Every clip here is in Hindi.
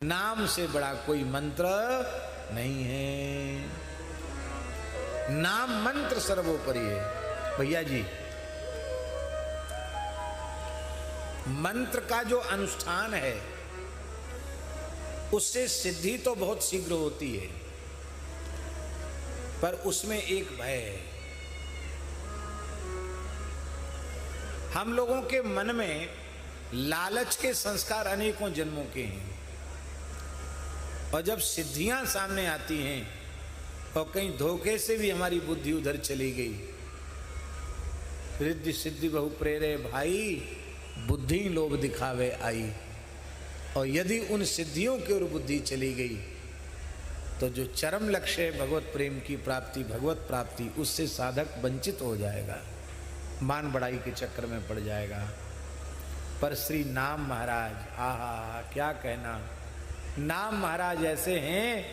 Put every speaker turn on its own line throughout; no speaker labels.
नाम से बड़ा कोई मंत्र नहीं है। नाम मंत्र सर्वोपरि है। भैया जी, मंत्र का जो अनुष्ठान है उससे सिद्धि तो बहुत शीघ्र होती है, पर उसमें एक भय है। हम लोगों के मन में लालच के संस्कार अनेकों जन्मों के हैं, और जब सिद्धियां सामने आती हैं और कहीं धोखे से भी हमारी बुद्धि उधर चली गई, रिद्धि सिद्धि बहु प्रेरे भाई, बुद्धि लोभ दिखावे आई। और यदि उन सिद्धियों की ओर बुद्धि चली गई तो जो चरम लक्ष्य है भगवत प्रेम की प्राप्ति, भगवत प्राप्ति, उससे साधक वंचित हो जाएगा, मान बढ़ाई के चक्कर में पड़ जाएगा। पर श्री नाम महाराज, आहा क्या कहना, नाम महाराज ऐसे हैं,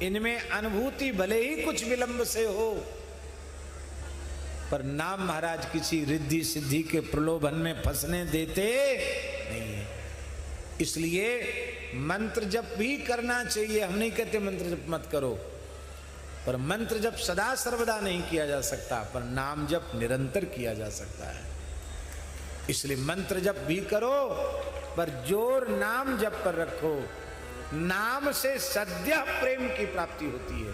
इनमें अनुभूति भले ही कुछ विलंब से हो, पर नाम महाराज किसी रिद्धि सिद्धि के प्रलोभन में फंसने देते नहीं है। इसलिए मंत्र जप भी करना चाहिए, हम नहीं कहते मंत्र जप मत करो, पर मंत्र जप सदा सर्वदा नहीं किया जा सकता, पर नाम जप निरंतर किया जा सकता है। इसलिए मंत्र जप भी करो, पर जोर नाम जप पर रखो। नाम से सद्य प्रेम की प्राप्ति होती है।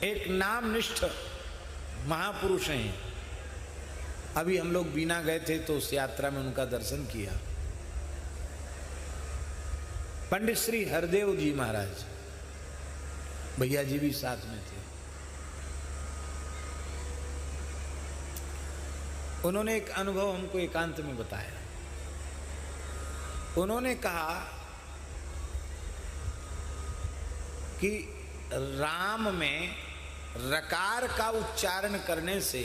एक नामनिष्ठ महापुरुष हैं, अभी हम लोग बीना गए थे तो उस यात्रा में उनका दर्शन किया। पंडित श्री हरदेव जी महाराज, भैया जी भी साथ में थे। उन्होंने एक अनुभव हमको एकांत में बताया। उन्होंने कहा कि राम में रकार का उच्चारण करने से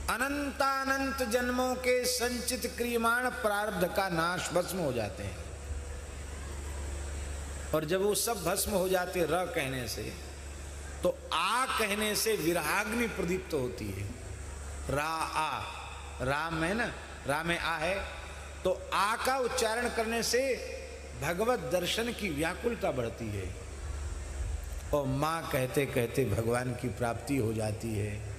अनंतानंत जन्मों के संचित क्रियमाण प्रारब्ध का नाश भस्म हो जाते हैं, और जब वो सब भस्म हो जाते र कहने से, तो आ कहने से विरहाग्नि प्रदीप्त होती है। रा आ, राम है ना, राम में आ है, तो आ का उच्चारण करने से भगवत दर्शन की व्याकुलता बढ़ती है, और माँ कहते कहते भगवान की प्राप्ति हो जाती है,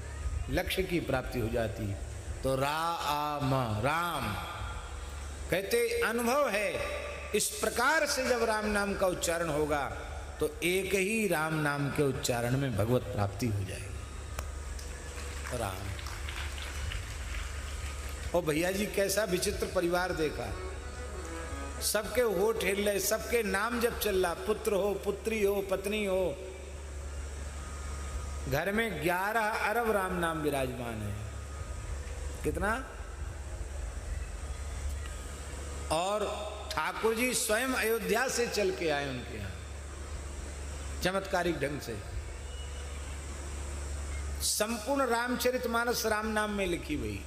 लक्ष्य की प्राप्ति हो जाती है। तो रा आ म, राम कहते अनुभव है, इस प्रकार से जब राम नाम का उच्चारण होगा तो एक ही राम नाम के उच्चारण में भगवत प्राप्ति हो जाएगी। राम। और भैया जी कैसा विचित्र परिवार देखा, सबके होठ हिल रहे, सबके नाम जब चल रहा, पुत्र हो, पुत्री हो, पत्नी हो, घर में 11 अरब राम नाम विराजमान है। कितना? और ठाकुर जी स्वयं अयोध्या से चल के आए उनके यहाँ, चमत्कारिक ढंग से। संपूर्ण रामचरितमानस राम नाम में लिखी हुई,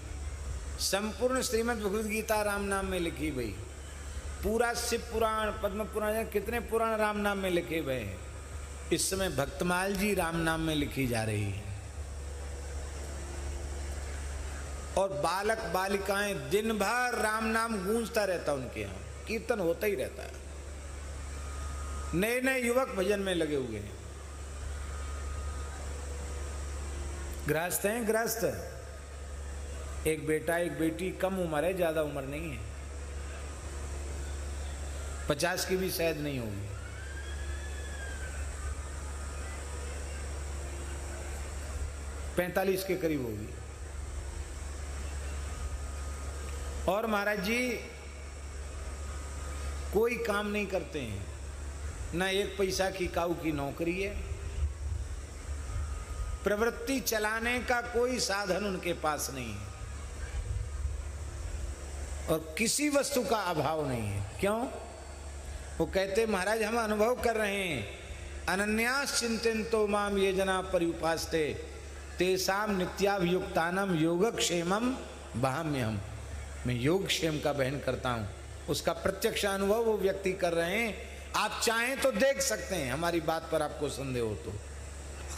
संपूर्ण श्रीमद् भगवद गीता राम नाम में लिखी हुई, पूरा शिव पुराण, पद्म पुराण, कितने पुराण राम नाम में लिखे हुए हैं। इस समय भक्तमाल जी राम नाम में लिखी जा रही है, और बालक बालिकाएं दिन भर राम नाम गूंजता रहता उनके यहाँ, कीर्तन होता ही रहता है। नए नए युवक भजन में लगे हुए हैं। गृहस्थ हैं, गृहस्थ, एक बेटा एक बेटी, कम उम्र है, ज्यादा उम्र नहीं है, 50 की भी शायद नहीं होगी। पैंतालीस के करीब होगी। और महाराज जी कोई काम नहीं करते हैं, ना एक पैसा की काऊ की नौकरी है, प्रवृत्ति चलाने का कोई साधन उनके पास नहीं है, और किसी वस्तु का अभाव नहीं है। क्यों? वो कहते महाराज हम अनुभव कर रहे हैं, अनन्यास चिंतन्तो माम ये जना पर्युपास्ते तेसाम नित्याभियुक्तानम योगक्षेमम वहाम्यहम। मैं योगक्षेम का बहन करता हूँ, उसका प्रत्यक्ष अनुभव वो व्यक्ति कर रहे हैं। आप चाहें तो देख सकते हैं, हमारी बात पर आपको संदेह हो तो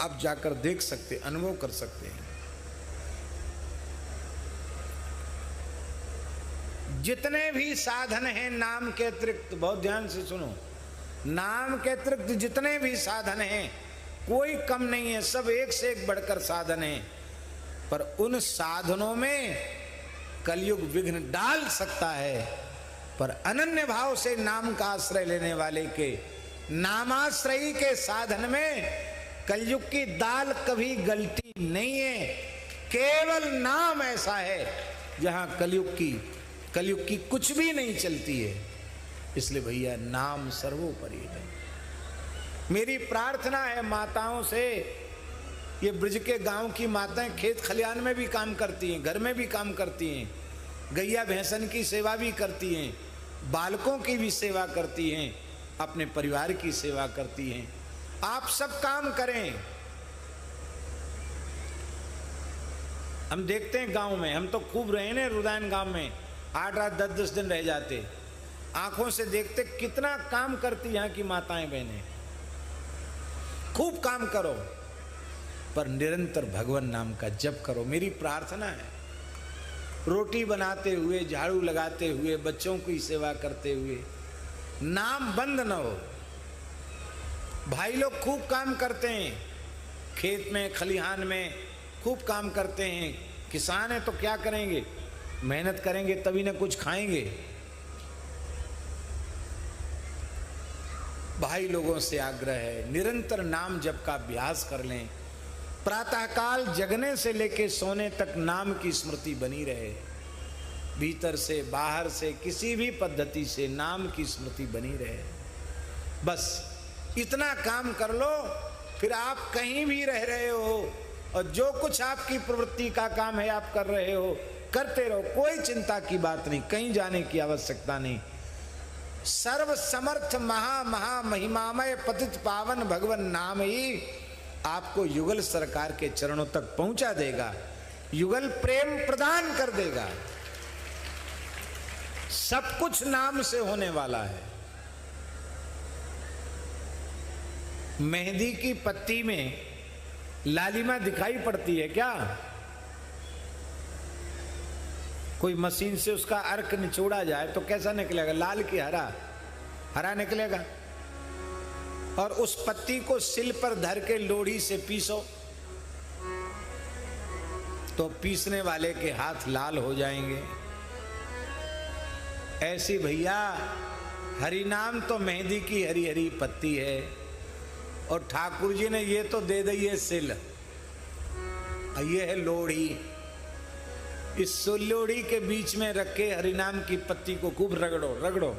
आप जाकर देख सकते, अनुभव कर सकते हैं। जितने भी साधन हैं नाम के अतिरिक्त, बहुत ध्यान से सुनो, नाम के अतिरिक्त जितने भी साधन हैं कोई कम नहीं है, सब एक से एक बढ़कर साधन हैं। पर उन साधनों में कलयुग विघ्न डाल सकता है, पर अनन्य भाव से नाम का आश्रय लेने वाले के, नामाश्रयी के साधन में कलयुग की दाल कभी गलती नहीं है। केवल नाम ऐसा है जहां कलयुग की कुछ भी नहीं चलती है। इसलिए भैया नाम सर्वोपरि है। मेरी प्रार्थना है माताओं से, ये ब्रज के गांव की माताएं खेत खलियान में भी काम करती हैं, घर में भी काम करती हैं, गैया भैंसन की सेवा भी करती हैं, बालकों की भी सेवा करती हैं, अपने परिवार की सेवा करती हैं। आप सब काम करें। हम देखते हैं गांव में, हम तो खूब रहे ना रुदायन गांव में, 8 रात 10 दिन रह जाते, आंखों से देखते कितना काम करती यहाँ की माताएं बहनें। खूब काम करो पर निरंतर भगवान नाम का जप करो। मेरी प्रार्थना है, रोटी बनाते हुए, झाड़ू लगाते हुए, बच्चों की सेवा करते हुए नाम बंद न हो। भाई लोग खूब काम करते हैं, खेत में खलिहान में खूब काम करते हैं। किसान है तो क्या करेंगे, मेहनत करेंगे तभी न कुछ खाएंगे। भाई लोगों से आग्रह है, निरंतर नाम जप का अभ्यास कर लें। प्रातःकाल जगने से लेकर सोने तक नाम की स्मृति बनी रहे। भीतर से बाहर से किसी भी पद्धति से नाम की स्मृति बनी रहे। बस इतना काम कर लो, फिर आप कहीं भी रह रहे हो और जो कुछ आपकी प्रवृत्ति का काम है आप कर रहे हो, करते रहो, कोई चिंता की बात नहीं, कहीं जाने की आवश्यकता नहीं। सर्व समर्थ महा महिमामय पतित पावन भगवान नाम ही आपको युगल सरकार के चरणों तक पहुंचा देगा, युगल प्रेम प्रदान कर देगा। सब कुछ नाम से होने वाला है। मेहंदी की पत्ती में लालिमा दिखाई पड़ती है क्या? कोई मशीन से उसका अर्क निचोड़ा जाए तो कैसा निकलेगा? लाल की हरा, हरा निकलेगा। और उस पत्ती को सिल पर धर के लोढ़ी से पीसो तो पीसने वाले के हाथ लाल हो जाएंगे। ऐसी भैया हरि नाम तो मेहंदी की हरी हरी पत्ती है और ठाकुर जी ने ये तो दे दी है सिल, ये है लोढ़ी। इस लोढ़ी के बीच में रख के हरि नाम की पत्ती को खूब रगड़ो रगड़ो,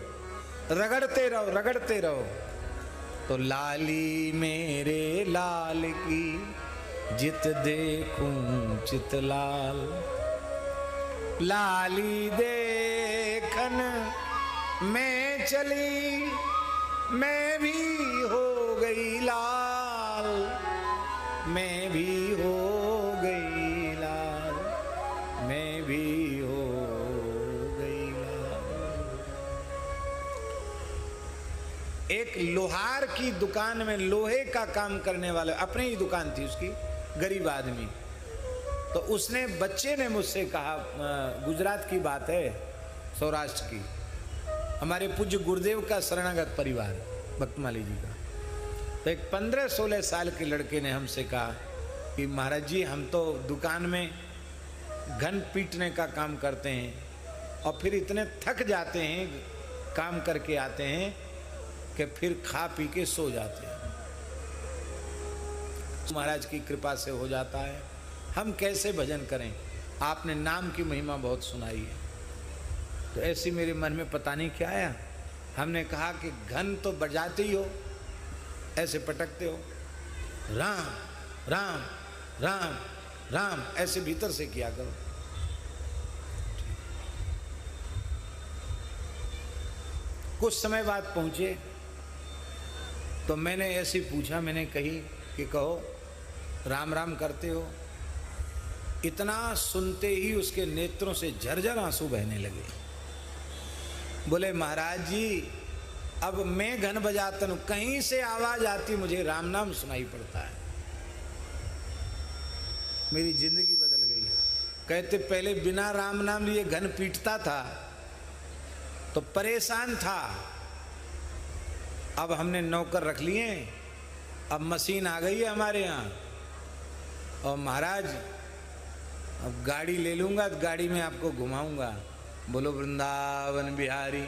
रगड़ते रहो रगड़ते रहो तो लाली मेरे लाल की जित देखूं चित लाल, लाली देखन मैं चली मैं भी हो गई लाल, मैं भी हो गई लाल, मैं भी हो गई लाल। एक लोहार की दुकान में लोहे का काम करने वाला, अपनी ही दुकान थी उसकी, गरीब आदमी, तो उसने, बच्चे ने मुझसे कहा, गुजरात की बात है, सौराष्ट्र की, हमारे पूज्य गुरुदेव का शरणागत परिवार भक्तमाली जी का, तो एक 15-16 साल के लड़के ने हमसे कहा कि महाराज जी हम तो दुकान में घन पीटने का काम करते हैं और फिर इतने थक जाते हैं काम करके आते हैं कि फिर खा पी के सो जाते हैं। महाराज की कृपा से हो जाता है, हम कैसे भजन करें? आपने नाम की महिमा बहुत सुनाई है। तो ऐसी मेरे मन में पता नहीं क्या आया, हमने कहा कि घन तो बजाते ही हो, ऐसे पटकते हो, राम राम राम राम, ऐसे भीतर से किया करो। कुछ समय बाद पहुंचे तो मैंने ऐसे पूछा, मैंने कही कि कहो राम राम करते हो? इतना सुनते ही उसके नेत्रों से झरझर आंसू बहने लगे। बोले महाराज जी अब मैं घन बजाता हूं, कहीं से आवाज आती मुझे राम नाम सुनाई पड़ता है, मेरी जिंदगी बदल गई। कहते पहले बिना राम नाम लिए घन पीटता था, तो परेशान था। अब हमने नौकर रख लिए, अब मशीन आ गई है हमारे यहाँ, और महाराज अब गाड़ी ले लूँगा तो गाड़ी में आपको घुमाऊँगा। बोलो वृंदावन बिहारी।